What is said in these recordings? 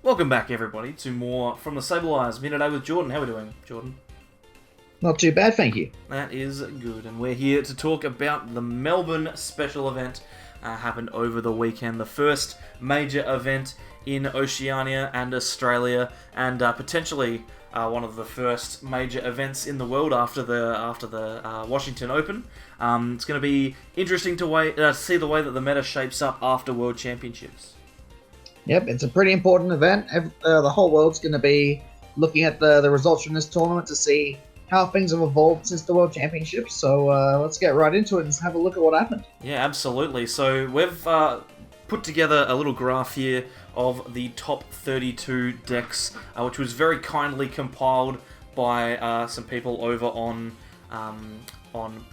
Welcome back, everybody, to more from the SAbleyes Minute A with Jordan. How are we doing, Jordan? Not too bad, thank you. That is good, and we're here to talk about the Melbourne Special Event. Happened over the weekend, the first major event in Oceania and Australia, and potentially one of the first major events in the world after the Washington Open. It's going to be interesting to see the way that the meta shapes up after World Championships. Yep, it's a pretty important event. The whole world's going to be looking at the results from this tournament to see how things have evolved since the World Championships. So let's get right into it and have a look at what happened. Yeah, absolutely. So we've put together a little graph here of the top 32 decks, which was very kindly compiled by some people over on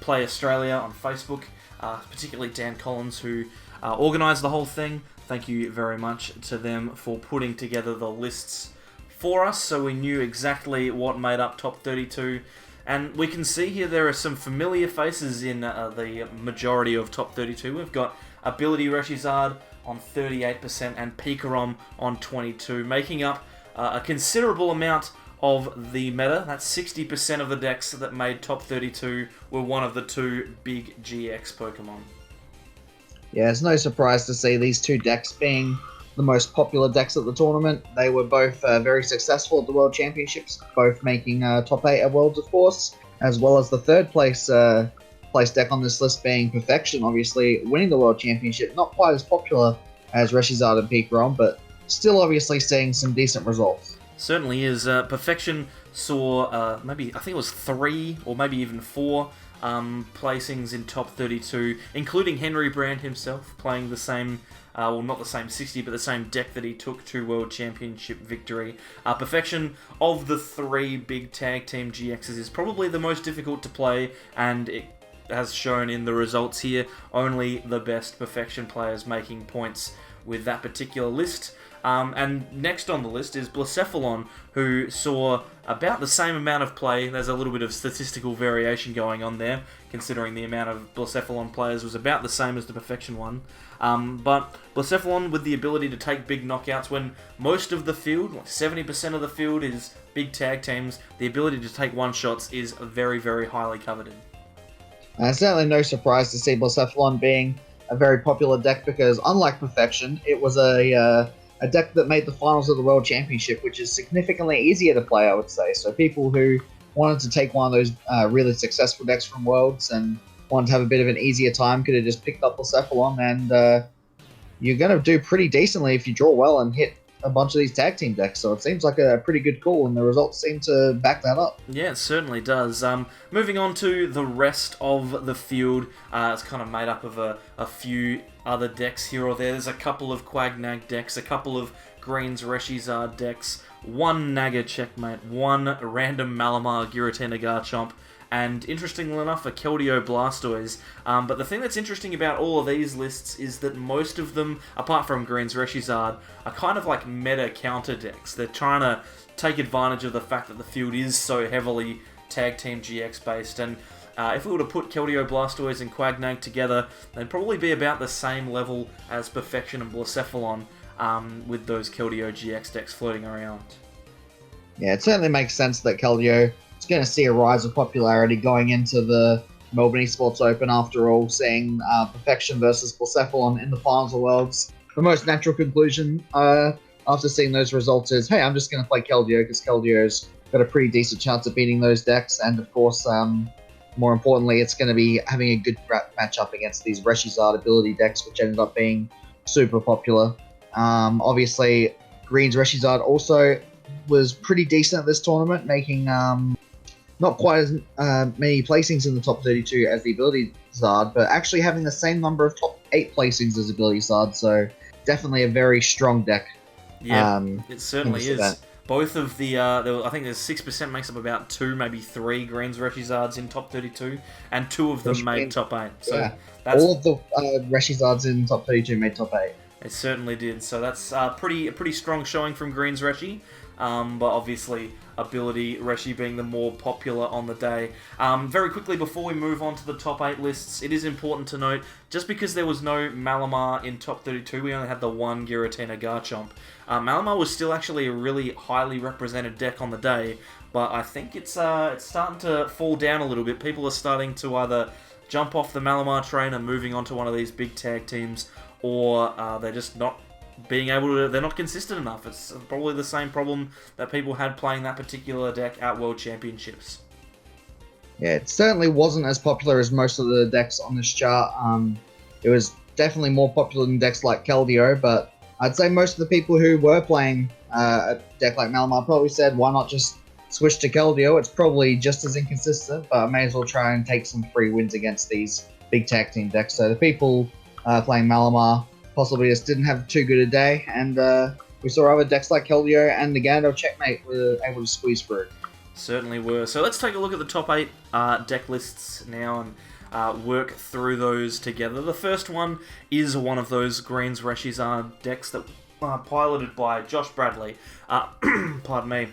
Play Australia on Facebook, particularly Dan Collins, who organised the whole thing. Thank you very much to them for putting together the lists for us, so we knew exactly what made up top 32. And we can see here there are some familiar faces in the majority of top 32. We've got Ability Reshizard on 38% and Pikarom on 22%, making up a considerable amount of the meta. That's 60% of the decks that made top 32 were one of the two big GX Pokemon. Yeah, it's no surprise to see these two decks being the most popular decks at the tournament. They were both very successful at the World Championships, both making top 8 at Worlds, of course, as well as the third place deck on this list being Perfection, obviously winning the World Championship. Not quite as popular as Reshizard and Pikarom, but still obviously seeing some decent results. Certainly is. Perfection saw I think it was 3 or maybe even 4 placings in top 32, including Henry Brand himself playing the same, well, not the same 60, but the same deck that he took to World Championship victory. Perfection, of the 3 big tag team GXs, is probably the most difficult to play, and it has shown in the results here. Only the best Perfection players making points with that particular list. And next on the list is Blacephalon, who saw about the same amount of play. There's a little bit of statistical variation going on there, considering the amount of Blacephalon players was about the same as the Perfection one. But Blacephalon, with the ability to take big knockouts when most of the field, like 70% of the field, is big tag teams, the ability to take one-shots is very, very highly coveted. Certainly no surprise to see Blacephalon being a very popular deck, because unlike Perfection, it was a deck that made the finals of the World Championship, which is significantly easier to play, I would say. So people who wanted to take one of those really successful decks from Worlds and wanted to have a bit of an easier time could have just picked up Blacephalon, and you're going to do pretty decently if you draw well and hit a bunch of these tag team decks. So it seems like a pretty good call, and the results seem to back that up. Yeah, it certainly does. Moving on to the rest of the field, it's kind of made up of a few other decks here or there. There's a couple of Quagnag decks, a couple of Greens Reshizard decks, one Naga Checkmate, one random Malamar Giratina Garchomp, and interestingly enough, a Keldeo Blastoise. But the thing that's interesting about all of these lists is that most of them, apart from Greens Reshizard, are kind of like meta counter decks. They're trying to take advantage of the fact that the field is so heavily tag team GX based, and if we were to put Keldeo Blastoise and Quagnag together, they'd probably be about the same level as Perfection and Blacephalon, with those Keldeo GX decks floating around. Yeah, it certainly makes sense that Keldeo is going to see a rise of popularity going into the Melbourne Esports Open. After all, seeing Perfection versus Blacephalon in the finals of Worlds, the most natural conclusion after seeing those results is, hey, I'm just going to play Keldeo, because Keldeo's got a pretty decent chance of beating those decks, and of course, more importantly, it's going to be having a good matchup against these Reshizard ability decks, which ended up being super popular. Obviously, Green's Reshizard also was pretty decent at this tournament, making not quite as many placings in the top 32 as the ability Zard, but actually having the same number of top 8 placings as ability Zard, so definitely a very strong deck. Yeah, it certainly is. Event. Both of the, I think there's 6% makes up about 2, maybe 3 Greens Reshizards in top 32, and 2 of them made top 8. So yeah. that's All of the Reshizards in top 32 made top 8. It certainly did. So that's a pretty strong showing from Green's Reshi. But obviously, Ability Reshi being the more popular on the day. Very quickly, before we move on to the top 8 lists, it is important to note, just because there was no Malamar in top 32, we only had the one Giratina Garchomp. Malamar was still actually a really highly represented deck on the day, but I think it's starting to fall down a little bit. People are starting to either jump off the Malamar train and moving on to one of these big tag teams, or they're just not being able to, they're not consistent enough. It's probably the same problem that people had playing that particular deck at World Championships. Yeah, it certainly wasn't as popular as most of the decks on this chart. It was definitely more popular than decks like Keldeo, but I'd say most of the people who were playing a deck like Malamar probably said, why not just switch to Keldeo? It's probably just as inconsistent, but I may as well try and take some free wins against these big tag team decks. So the people playing Malamar possibly just didn't have too good a day, and we saw other decks like Keldeo and Nagano Checkmate were able to squeeze through. Certainly were. So let's take a look at the top 8 deck lists now and work through those together. The first one is one of those Greens Reshizard decks that piloted by Josh Bradley. Pardon me.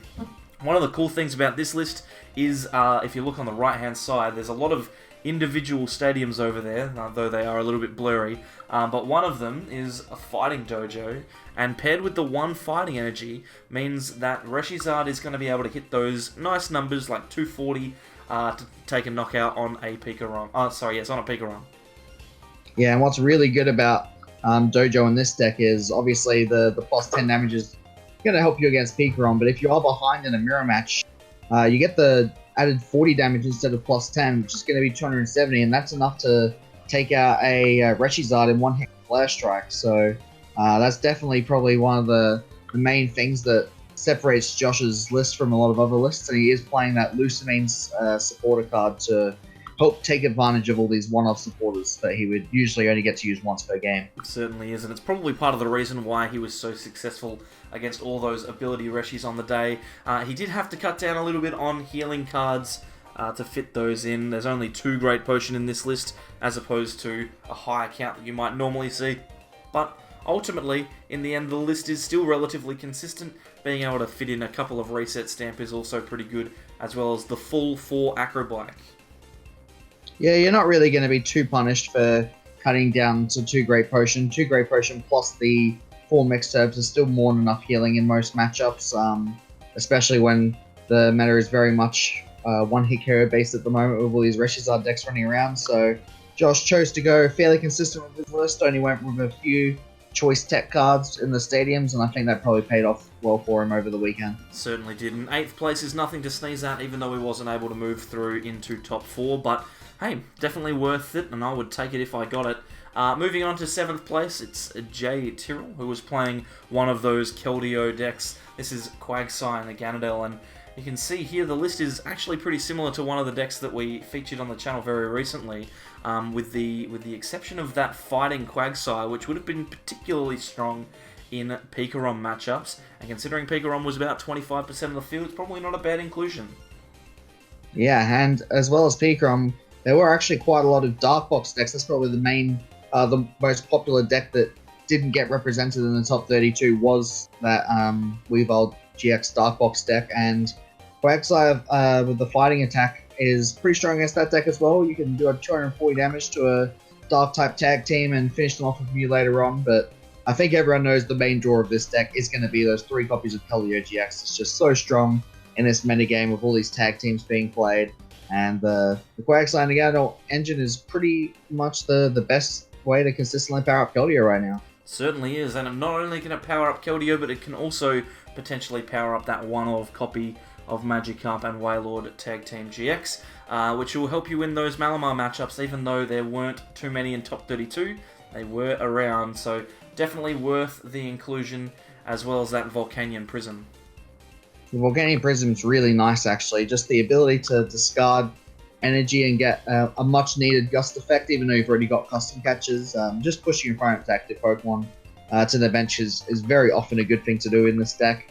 One of the cool things about this list is, if you look on the right-hand side, there's a lot of individual stadiums over there, though they are a little bit blurry, but one of them is a fighting dojo, and paired with the one fighting energy means that Reshizard is going to be able to hit those nice numbers like 240 to take a knockout on a Pikarom. On a Pikarom. Yeah, and what's really good about dojo in this deck is obviously the plus 10 damage is going to help you against Pikarom, but if you are behind in a mirror match, you get the added 40 damage instead of plus 10, which is going to be 270, and that's enough to take out a Reshizard in one hit Flare Strike. So that's definitely probably one of the main things that separates Josh's list from a lot of other lists, and he is playing that Lusamine supporter card to help take advantage of all these one-off supporters that he would usually only get to use once per game. It certainly is, and it's probably part of the reason why he was so successful against all those ability Reshis on the day. He did have to cut down a little bit on healing cards to fit those in. There's only 2 Great Potion in this list, as opposed to a higher count that you might normally see. But ultimately, in the end, the list is still relatively consistent. Being able to fit in a couple of Reset Stamp is also pretty good, as well as the full 4 Acro Black. Yeah, you're not really going to be too punished for cutting down to 2 Great Potion. 2 Great Potion plus the 4 mixed herbs is still more than enough healing in most matchups, especially when the meta is very much one-hit KO based at the moment with all these Reshizard decks running around. So Josh chose to go fairly consistent with his list, only went with a few choice tech cards in the stadiums, and I think that probably paid off well for him over the weekend. Certainly did. And 8th place is nothing to sneeze at, even though he wasn't able to move through into top 4, but hey, definitely worth it, and I would take it if I got it. Moving on to 7th place, it's Jay Tyrrell, who was playing one of those Keldeo decks. This is Quagsire and the Ganondorf, and you can see here the list is actually pretty similar to one of the decks that we featured on the channel very recently, with the exception of that fighting Quagsire, which would have been particularly strong in Pikarom matchups, and considering Pikarom was about 25% of the field, it's probably not a bad inclusion. Yeah, and as well as Pikarom, there were actually quite a lot of Dark Box decks. That's probably the most popular deck that didn't get represented in the top 32 was that Weavile GX Dark Box deck, and Quagsire with the fighting attack is pretty strong against that deck as well. You can do a 240 damage to a Dark type tag team and finish them off with you later on, but I think everyone knows the main draw of this deck is going to be those 3 copies of Keldeo GX. It's just so strong in this metagame with all these tag teams being played. And the Quagsire and Ganondorf engine is pretty much the best way to consistently power up Keldeo right now. Certainly is, and I'm not only going to power up Keldeo, but it can also potentially power up that one-of copy of Magikarp and Wailord Tag Team GX, which will help you win those Malamar matchups, even though there weren't too many in top 32. They were around, so definitely worth the inclusion, as well as that Volcanion Prism. The Volcanion Prism is really nice, actually. Just the ability to discard energy and get a much-needed Gust effect, even though you've already got custom catches. Just pushing your opponent's active Pokemon to the bench is very often a good thing to do in this deck.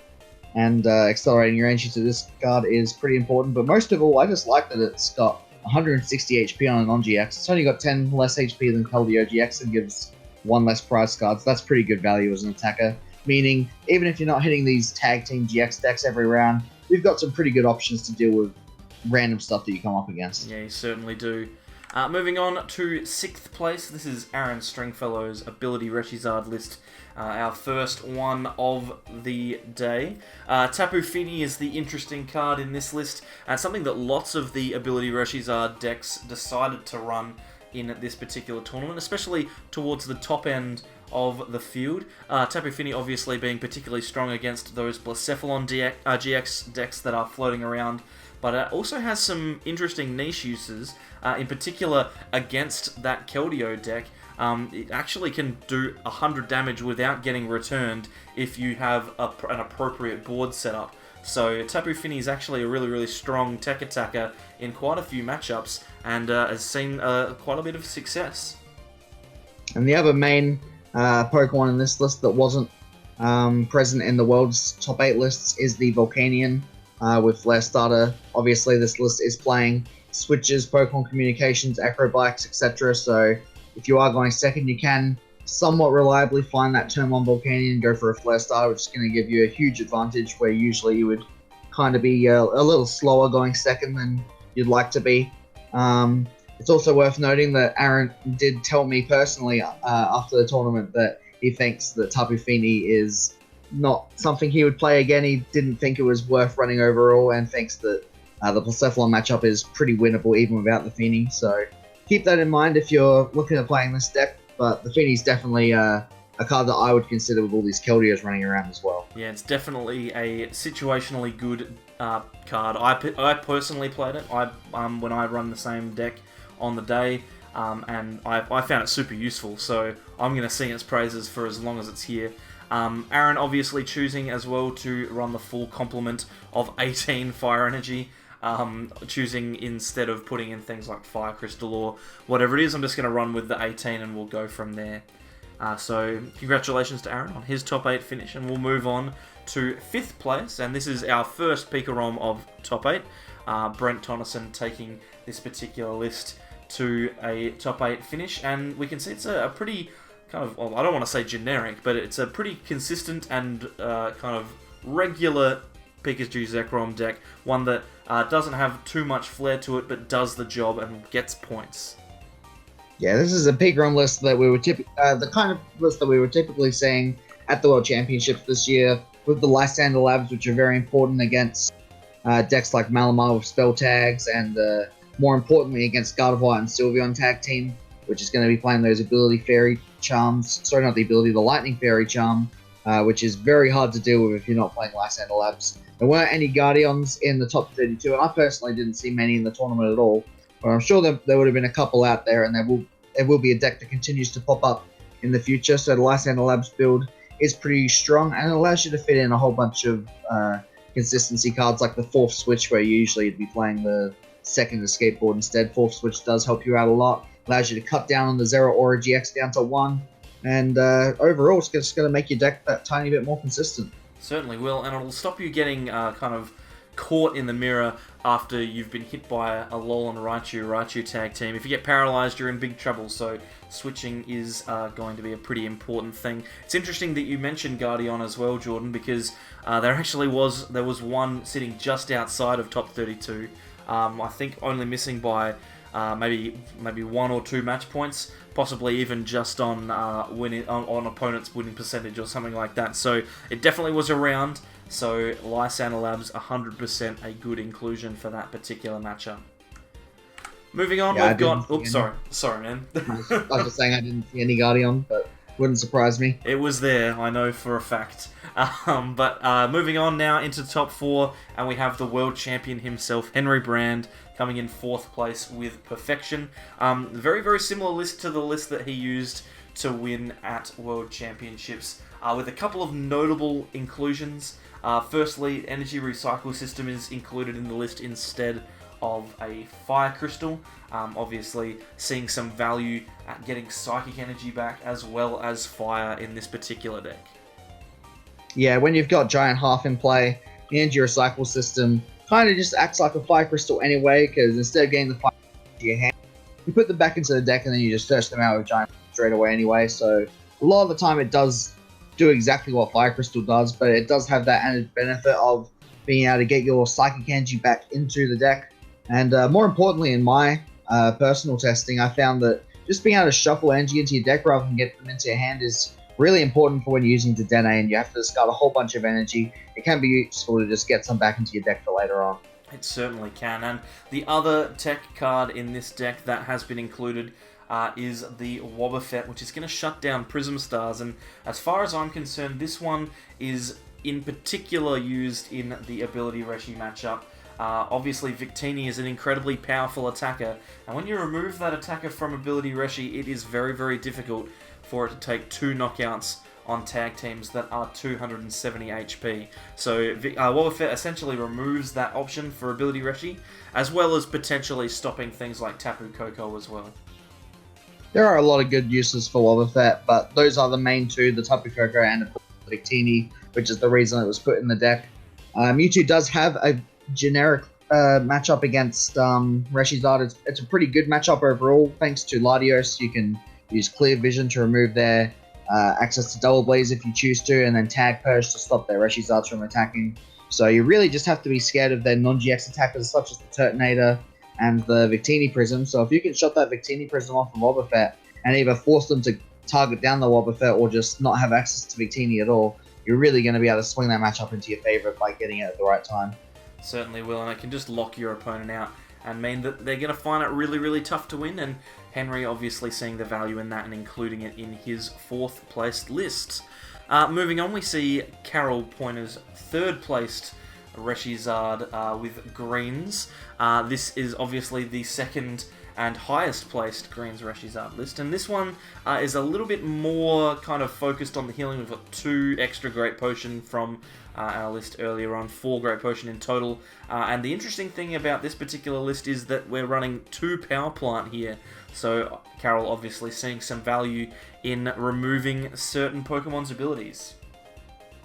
And accelerating your energy to this card is pretty important. But most of all, I just like that it's got 160 HP on a non-GX. It's only got 10 less HP than Keldeo GX and gives one less prize cards. That's pretty good value as an attacker. Meaning, even if you're not hitting these tag team GX decks every round, we've got some pretty good options to deal with random stuff that you come up against. Yeah, you certainly do. Moving on to 6th place, this is Aaron Stringfellow's Ability Reshizard list, our first one of the day. Tapu Fini is the interesting card in this list, and something that lots of the Ability Reshizard decks decided to run in this particular tournament, especially towards the top end of the field. Tapu Fini obviously being particularly strong against those Blacephalon GX decks that are floating around, but it also has some interesting niche uses, in particular against that Keldeo deck. It actually can do 100 damage without getting returned if you have an appropriate board setup. So Tapu Fini is actually a really strong tech attacker in quite a few matchups, and has seen quite a bit of success. And the other main Pokemon in this list that wasn't present in the world's top 8 lists is the Volcanion with Flare Starter. Obviously, this list is playing Switches, Pokemon Communications, Acrobikes, etc. So if you are going second, you can somewhat reliably find that turn 1 Volcanion and go for a Flare Starter, which is going to give you a huge advantage where usually you would kind of be a little slower going second than you'd like to be. It's also worth noting that Aaron did tell me personally after the tournament that he thinks that Tapu Fini is not something he would play again. He didn't think it was worth running overall, and thinks that the Blacephalon matchup is pretty winnable even without the Fini. So keep that in mind if you're looking at playing this deck, but the Fini is definitely a card that I would consider with all these Keldeos running around as well. Yeah, it's definitely a situationally good card. I personally played it when I run the same deck on the day, and I found it super useful, so I'm going to sing its praises for as long as it's here. Aaron obviously choosing as well to run the full complement of 18 Fire Energy, choosing instead of putting in things like Fire Crystal or whatever it is, I'm just going to run with the 18 and we'll go from there. So congratulations to Aaron on his top 8 finish, and we'll move on to 5th place, and this is our first Pika ROM of top 8. Brent TONISSON taking this particular list to a top 8 finish, and we can see it's a pretty kind of, well, I don't want to say generic, but it's a pretty consistent and kind of regular Pikachu Zekrom deck, one that doesn't have too much flair to it, but does the job and gets points. Yeah, this is a Pika ROM list that we were the kind of list that we were typically seeing at the World Championships this year, with the Lysander Labs, which are very important against decks like Malamar with spell tags, and more importantly against Gardevoir and Sylveon tag team, which is going to be playing those Ability Fairy Charms. Sorry, not the Ability, the Lightning Fairy Charm, which is very hard to deal with if you're not playing Lysander Labs. There weren't any Guardians in the top 32, and I personally didn't see many in the tournament at all, but I'm sure there would have been a couple out there, and there will be a deck that continues to pop up in the future. So the Lysander Labs build is pretty strong, and it allows you to fit in a whole bunch of consistency cards, like the 4th switch, where usually you'd be playing the 2nd escape board instead. 4th switch does help you out a lot, allows you to cut down on the Zero Aura GX down to 1, and overall it's just going to make your deck that tiny bit more consistent. Certainly will, and it'll stop you getting kind of caught in the mirror after you've been hit by a Lol and Raichu tag team. If you get paralyzed, you're in big trouble, so switching is going to be a pretty important thing. It's interesting that you mentioned Guardian as well, Jordan, because there was one sitting just outside of top 32. I think only missing by maybe 1 or 2 match points, possibly even just on on opponent's winning percentage or something like that. So it definitely was around. So Lysander Labs 100% a good inclusion for that particular matchup. Moving on, we've got. Oops, sorry, man. I was just saying I didn't see any Guardian, but wouldn't surprise me. It was there, I know for a fact. But moving on now into the top 4, and we have the world champion himself, Henry Brand, coming in 4th place with Perfection. Very similar list to the list that he used to win at World Championships, with a couple of notable inclusions. Firstly, Energy Recycle System is included in the list instead of a Fire Crystal. Obviously, seeing some value at getting Psychic Energy back as well as Fire in this particular deck. Yeah, when you've got Giant Half in play, the Energy Recycle System kind of just acts like a Fire Crystal anyway, because instead of getting the Fire into your hand, you put them back into the deck and then you just search them out with Giant straight away anyway. So a lot of the time it does do exactly what Fire Crystal does, but it does have that added benefit of being able to get your Psychic Energy back into the deck. And more importantly, in my personal testing, I found that just being able to shuffle energy into your deck rather than get them into your hand is really important for when you're using Dedenne and you have to discard a whole bunch of energy. It can be useful to just get some back into your deck for later on. It certainly can. And the other tech card in this deck that has been included is the Wobbuffet, which is going to shut down Prism Stars. And as far as I'm concerned, this one is in particular used in the Ability Reshi matchup. Obviously, Victini is an incredibly powerful attacker, and when you remove that attacker from Ability Reshi, it is very, very difficult for it to take 2 knockouts on tag teams that are 270 HP. So Wobbuffet essentially removes that option for Ability Reshi, as well as potentially stopping things like Tapu Koko as well. There are a lot of good uses for Wobbuffet, but those are the main two, the Tapu Koko and the Victini, which is the reason it was put in the deck. Mewtwo does have a generic matchup against Reshizard. It's a pretty good matchup overall, thanks to Latios. You can use Clear Vision to remove their access to Double Blaze if you choose to, and then Tag Purge to stop their Reshizards from attacking. So you really just have to be scared of their non-GX attackers, such as the Turtonator and the Victini Prism. So if you can shut that Victini Prism off of Wobbuffet and either force them to target down the Wobbuffet or just not have access to Victini at all, you're really going to be able to swing that matchup into your favor by getting it at the right time. Certainly will, and it can just lock your opponent out and mean that they're going to find it really, really tough to win, and Henry obviously seeing the value in that and including it in his 4th placed list. Moving on, we see Carol Poyner's 3rd placed Reshizard with greens. This is obviously the 2nd and highest placed greens Reshizard list, and this one is a little bit more kind of focused on the healing. We've got 2 extra Great Potion from our list earlier on, 4 Great Potion in total, and the interesting thing about this particular list is that we're running 2 Power Plant here, so Carol obviously seeing some value in removing certain Pokemon's abilities.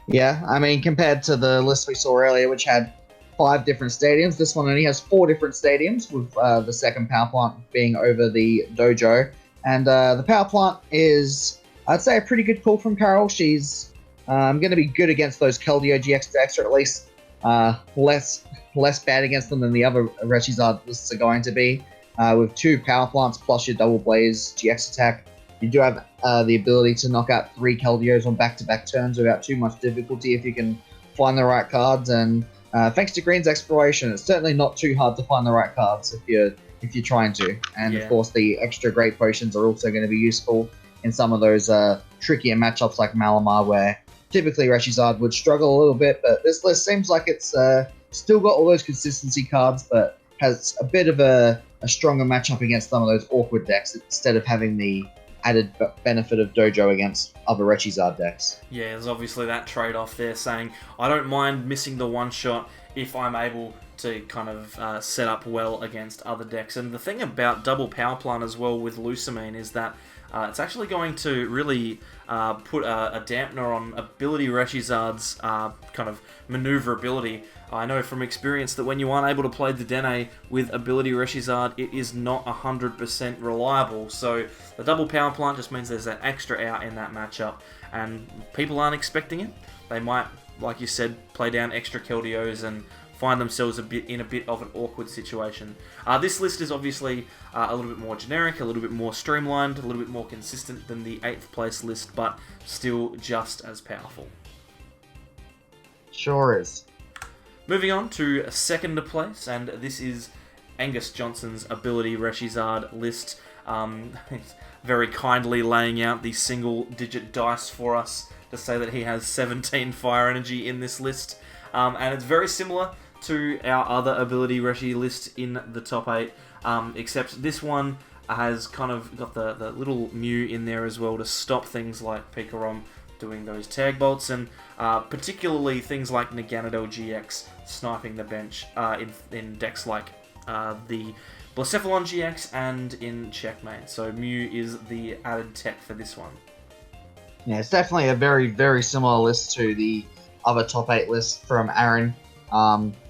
Yeah, I mean, compared to the list we saw earlier, which had 5 different stadiums, this one only has 4 different stadiums, with the 2nd Power Plant being over the Dojo. And the Power Plant is, I'd say, a pretty good pull from Carol. She's going to be good against those Keldeo GX decks, or at least less bad against them than the other Reshizard lists are going to be. With 2 Power Plants plus your Double Blaze GX attack, you do have the ability to knock out 3 Keldeos on back-to-back turns without too much difficulty if you can find the right cards. And thanks to Green's exploration, it's certainly not too hard to find the right cards if you're trying to. And of course, the extra Great Potions are also going to be useful in some of those trickier matchups like Malamar, where typically Reshizard would struggle a little bit. But this list seems like it's still got all those consistency cards, but has a bit of a stronger matchup against some of those awkward decks instead of having the added benefit of Dojo against other Reshizard decks. Yeah, there's obviously that trade-off there, saying I don't mind missing the one shot if I'm able to kind of set up well against other decks. And the thing about double Power Plant as well with Lusamine is that it's actually going to really put a dampener on Ability Reshizard's kind of maneuverability. I know from experience that when you aren't able to play the Dedenne with Ability Reshizard, it is not 100% reliable. So the double Power Plant just means there's that extra out in that matchup, and people aren't expecting it. They might, like you said, play down extra Keldeos and find themselves in a bit of an awkward situation. This list is obviously a little bit more generic, a little bit more streamlined, a little bit more consistent than the 8th place list, but still just as powerful. Sure is. Moving on to 2nd place, and this is Angus Johnson's Ability Reshizard list. Very kindly laying out the single-digit dice for us to say that he has 17 Fire Energy in this list. And it's very similar to our other Ability Reshi list in the top 8, except this one has kind of got the little Mew in there as well to stop things like Pikarom doing those tag bolts, and particularly things like Naganadel GX sniping the bench in decks like the Blacephalon GX and in Checkmate. So Mew is the added tech for this one. Yeah, it's definitely a very, very similar list to the other top 8 list from Aaron.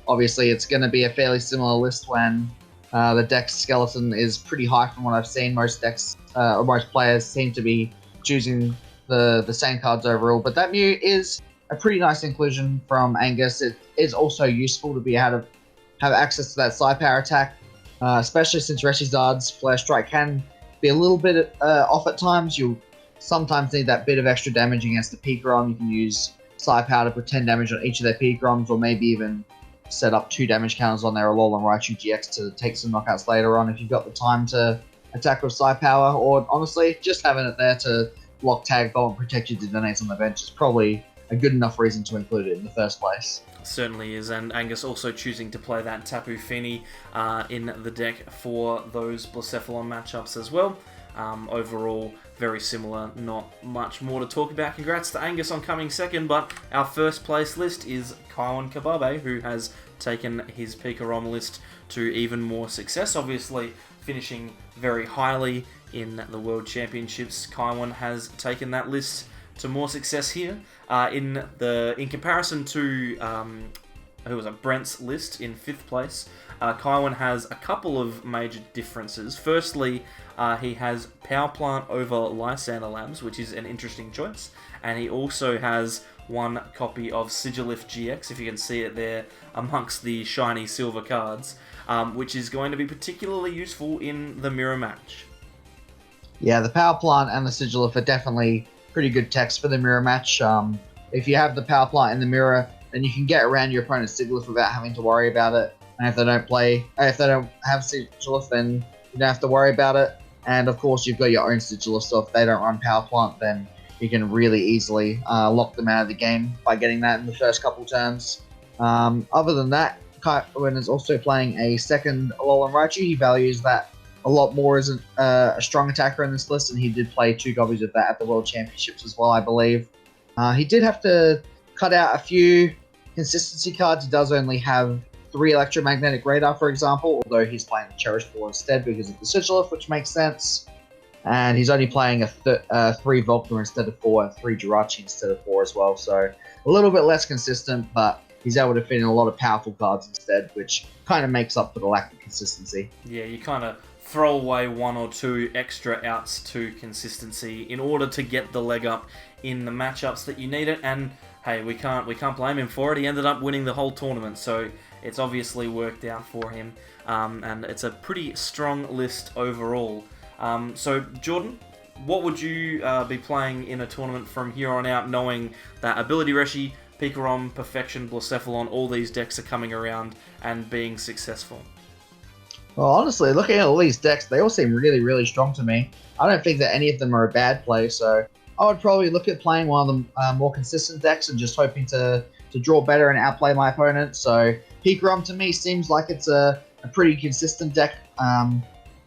Obviously, it's going to be a fairly similar list when the deck skeleton is pretty high from what I've seen. Most decks, or most players seem to be choosing the same cards overall. But that Mew is a pretty nice inclusion from Angus. It is also useful to be able to have access to that side power attack, especially since Reshizard's Flare Strike can be a little bit off at times. You'll sometimes need that bit of extra damage against the Pikarom. You can use side power to put 10 damage on each of their Pikaroms, or maybe even set up 2 damage counters on their Alolan Raichu GX to take some knockouts later on if you've got the time to attack with side power, or honestly, just having it there to block, tag, bolt, and protect your Detonators on the bench is probably a good enough reason to include it in the first place. Certainly is, and Angus also choosing to play that Tapu Fini in the deck for those Blacephalon matchups as well. Overall, very similar, not much more to talk about. Congrats to Angus on coming second, but our first place list is Kaiwan Kababe, who has taken his Pikarom list to even more success, obviously finishing very highly in the World Championships. Kaiwan has taken that list to more success here. In comparison to Brent's list in 5th place, Kaiwan has a couple of major differences. Firstly, he has Power Plant over Lysander Labs, which is an interesting choice, and he also has one copy of Sigilif GX, if you can see it there amongst the shiny silver cards, which is going to be particularly useful in the mirror match. Yeah, the Power Plant and the Sigilif are definitely pretty good techs for the mirror match. If you have the Power Plant in the mirror, then you can get around your opponent's Sigilif without having to worry about it. And if they don't have Sigilif, then you don't have to worry about it. And of course, you've got your own Sigilif, so if they don't run Power Plant, then you can really easily lock them out of the game by getting that in the first couple turns. Other than that, Kaiwan is also playing a second Alolan Raichu. He values that a lot more as a strong attacker in this list, and he did play 2 copies of that at the World Championships as well, I believe. He did have to cut out a few consistency cards. He does only have 3 Electromagnetic Radar, for example, although he's playing the Cherished Ball instead because of the Sigilif, which makes sense. And he's only playing 3 Volkner instead of 4, and 3 Jirachi instead of 4 as well, so a little bit less consistent, but he's able to fit in a lot of powerful cards instead, which kind of makes up for the lack of consistency. Yeah, you kind of throw away 1 or 2 extra outs to consistency in order to get the leg up in the matchups that you need it, and hey, we can't blame him for it. He ended up winning the whole tournament, so it's obviously worked out for him, and it's a pretty strong list overall. So Jordan, what would you be playing in a tournament from here on out, knowing that Ability Reshi, Pikarom, Perfection, Blacephalon, all these decks are coming around and being successful? Well, honestly, looking at all these decks, they all seem really, really strong to me. I don't think that any of them are a bad play, so I would probably look at playing one of the more consistent decks and just hoping to draw better and outplay my opponent. So Pikarom to me seems like it's a pretty consistent deck.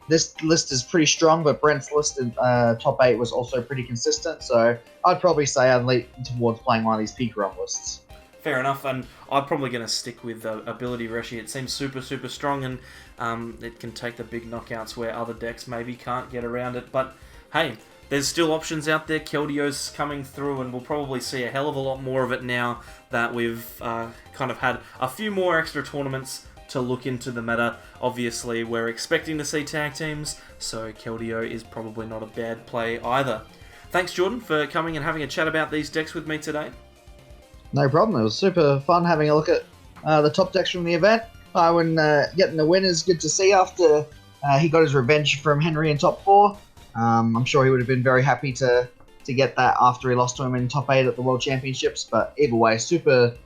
This list is pretty strong, but Brent's list in top 8 was also pretty consistent, so I'd probably say I'd lean towards playing one of these Pikarom lists. Fair enough, and I'm probably going to stick with Ability Reshi. It seems super, super strong, and it can take the big knockouts where other decks maybe can't get around it. But hey, there's still options out there. Keldio's coming through, and we'll probably see a hell of a lot more of it now that we've kind of had a few more extra tournaments to look into the meta. Obviously, we're expecting to see tag teams, so Keldeo is probably not a bad play either. Thanks, Jordan, for coming and having a chat about these decks with me today. No problem. It was super fun having a look at the top decks from the event. When getting the win is good to see after he got his revenge from Henry in top 4. I'm sure he would have been very happy to get that after he lost to him in top 8 at the World Championships. But either way, super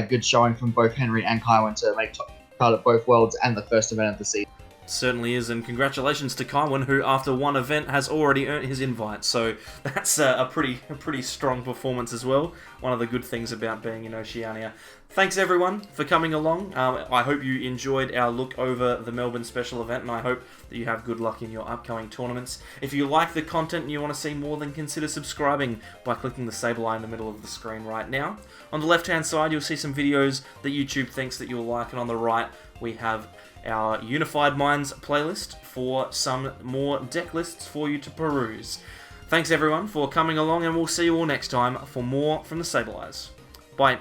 good showing from both Henry and Kaiwan to make top card at both Worlds and the first event of the season. Certainly is, and congratulations to Kaiwan, who after one event has already earned his invite, so that's a pretty strong performance as well. One of the good things about being in Oceania. Thanks everyone for coming along. I hope you enjoyed our look over the Melbourne Special Event, and I hope that you have good luck in your upcoming tournaments. If you like the content and you want to see more, then consider subscribing by clicking the SAbleyes in the middle of the screen right now. On the left hand side, you'll see some videos that YouTube thinks that you'll like, and on the right we have our Unified Minds playlist for some more deck lists for you to peruse. Thanks everyone for coming along, and we'll see you all next time for more from the SAbleyes. Bye.